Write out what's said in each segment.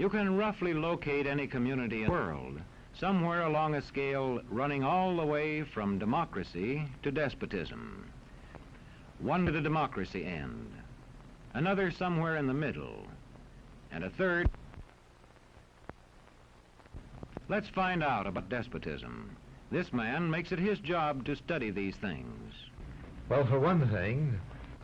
You can roughly locate any community in the world, somewhere along a scale running all the way from democracy to despotism. One to the democracy end, another somewhere in the middle, and a third. Let's find out about despotism. This man makes it his job to study these things. Well, for one thing,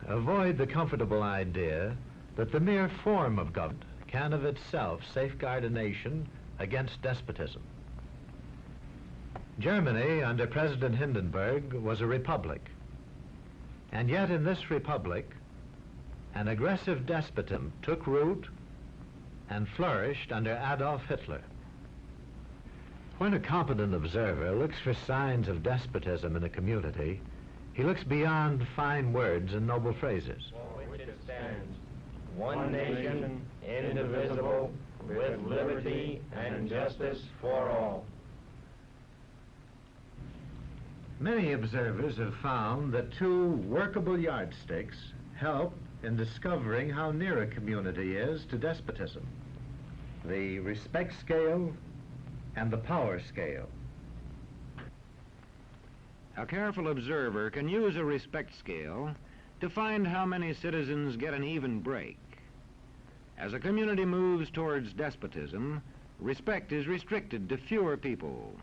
avoid the comfortable idea that the mere form of government can of itself safeguard a nation against despotism. Germany, under President Hindenburg, was a republic. And yet in this republic, an aggressive despotism took root and flourished under Adolf Hitler. When a competent observer looks for signs of despotism in a community, he looks beyond fine words and noble phrases. For which it stands, one nation, indivisible, with liberty and justice for all. Many observers have found that two workable yardsticks help in discovering how near a community is to despotism: the respect scale and the power scale. A careful observer can use a respect scale to find how many citizens get an even break. As a community moves towards despotism, respect is restricted to fewer people.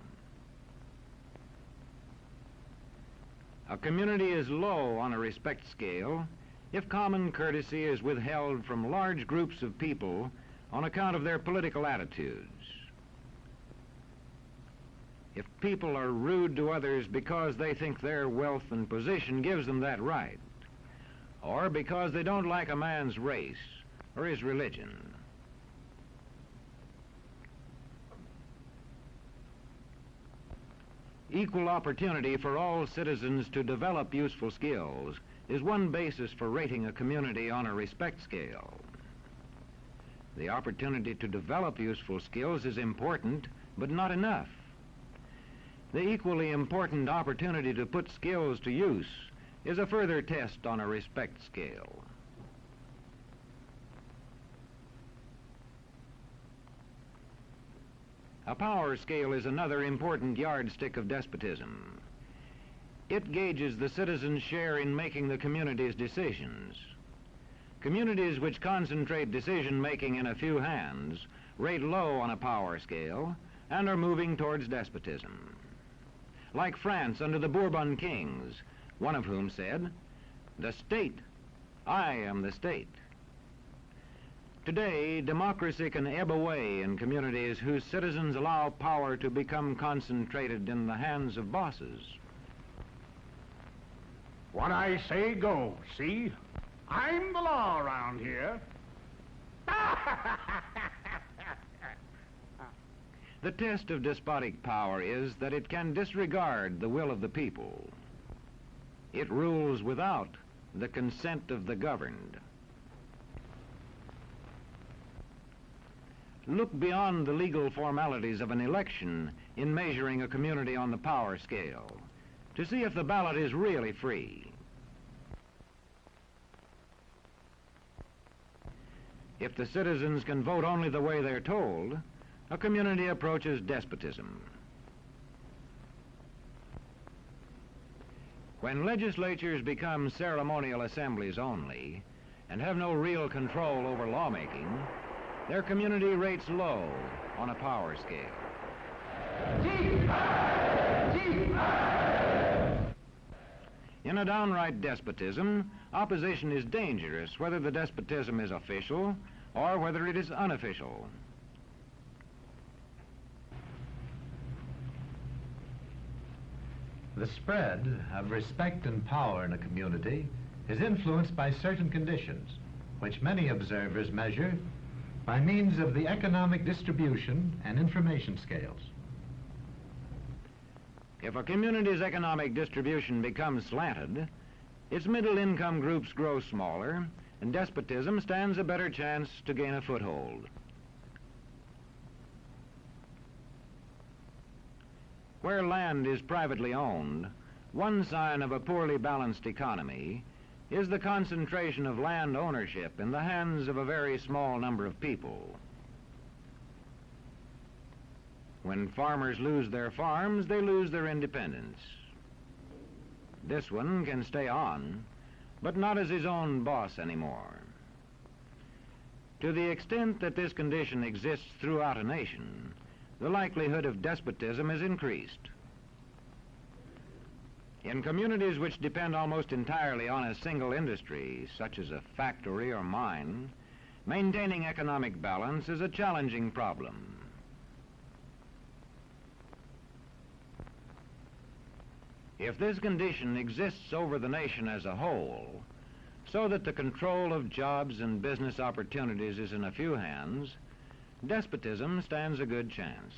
A community is low on a respect scale if common courtesy is withheld from large groups of people on account of their political attitudes. If people are rude to others because they think their wealth and position gives them that right, or because they don't like a man's race or his religion. Equal opportunity for all citizens to develop useful skills is one basis for rating a community on a respect scale. The opportunity to develop useful skills is important, but not enough. The equally important opportunity to put skills to use is a further test on a respect scale. A power scale is another important yardstick of despotism. It gauges the citizens' share in making the community's decisions. Communities which concentrate decision-making in a few hands rate low on a power scale and are moving towards despotism. Like France under the Bourbon kings, one of whom said, "The state, I am the state." Today, democracy can ebb away in communities whose citizens allow power to become concentrated in the hands of bosses. What I say goes, see? I'm the law around here. The test of despotic power is that it can disregard the will of the people. It rules without the consent of the governed. Look beyond the legal formalities of an election in measuring a community on the power scale to see if the ballot is really free. If the citizens can vote only the way they're told, a community approaches despotism. When legislatures become ceremonial assemblies only and have no real control over lawmaking, their community rates low on a power scale. In a downright despotism, opposition is dangerous, whether the despotism is official or whether it is unofficial. The spread of respect and power in a community is influenced by certain conditions, which many observers measure by means of the economic distribution and information scales. If a community's economic distribution becomes slanted, its middle-income groups grow smaller, and despotism stands a better chance to gain a foothold. Where land is privately owned, one sign of a poorly balanced economy is the concentration of land ownership in the hands of a very small number of people. When farmers lose their farms, they lose their independence. This one can stay on, but not as his own boss anymore. To the extent that this condition exists throughout a nation, the likelihood of despotism is increased. In communities which depend almost entirely on a single industry, such as a factory or mine, maintaining economic balance is a challenging problem. If this condition exists over the nation as a whole, so that the control of jobs and business opportunities is in a few hands, despotism stands a good chance.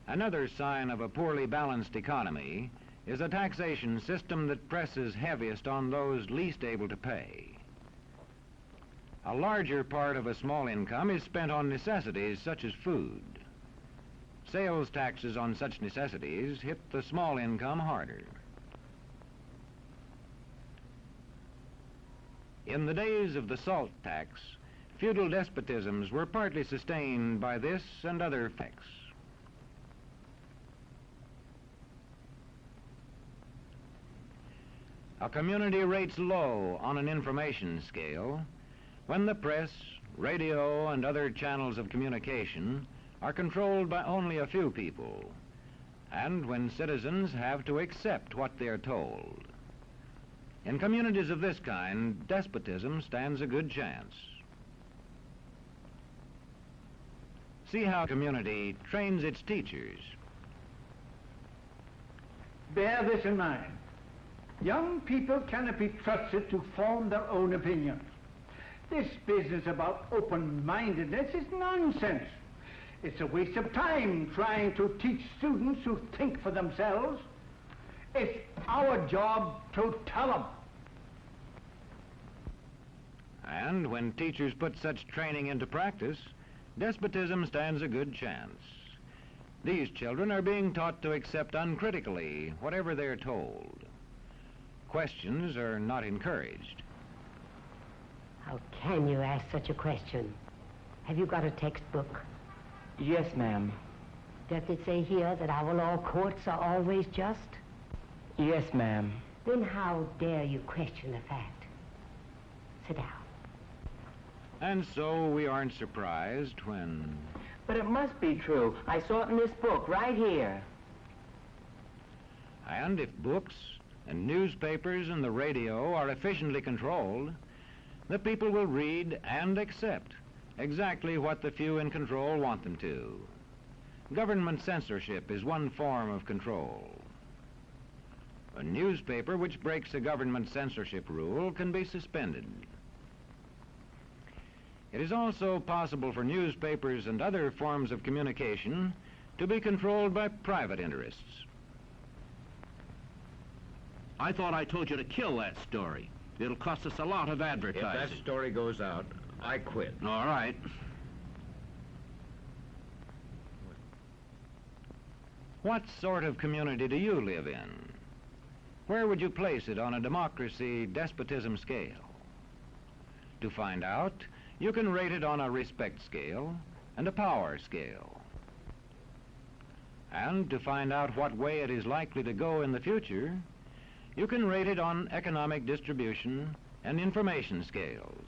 Another sign of a poorly balanced economy is a taxation system that presses heaviest on those least able to pay. A larger part of a small income is spent on necessities such as food. Sales taxes on such necessities hit the small income harder. In the days of the salt tax, feudal despotisms were partly sustained by this and other effects. A community rates low on an information scale when the press, radio, and other channels of communication are controlled by only a few people, and when citizens have to accept what they are told. In communities of this kind, despotism stands a good chance. See how a community trains its teachers. Bear this in mind. Young people cannot be trusted to form their own opinions. This business about open-mindedness is nonsense. It's a waste of time trying to teach students who think for themselves. It's our job to tell them. And when teachers put such training into practice, despotism stands a good chance. These children are being taught to accept uncritically whatever they're told. Questions are not encouraged. How can you ask such a question? Have you got a textbook? Yes, ma'am. Does it say here that our law courts are always just? Yes, ma'am. Then how dare you question the fact? Sit down. And so we aren't surprised when... But it must be true. I saw it in this book right here. And if books and newspapers and the radio are efficiently controlled, the people will read and accept exactly what the few in control want them to. Government censorship is one form of control. A newspaper which breaks a government censorship rule can be suspended. It is also possible for newspapers and other forms of communication to be controlled by private interests. I thought I told you to kill that story. It'll cost us a lot of advertising. If that story goes out, I quit. All right. What sort of community do you live in? Where would you place it on a democracy-despotism scale? To find out, you can rate it on a respect scale and a power scale. And to find out what way it is likely to go in the future, you can rate it on economic distribution and information scales.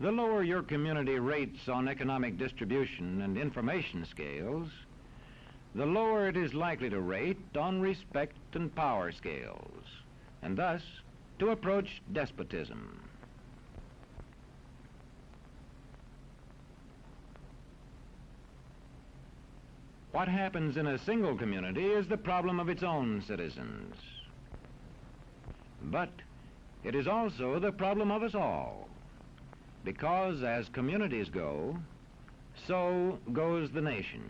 The lower your community rates on economic distribution and information scales, the lower it is likely to rate on respect and power scales, and thus to approach despotism. What happens in a single community is the problem of its own citizens. But it is also the problem of us all, because as communities go, so goes the nation.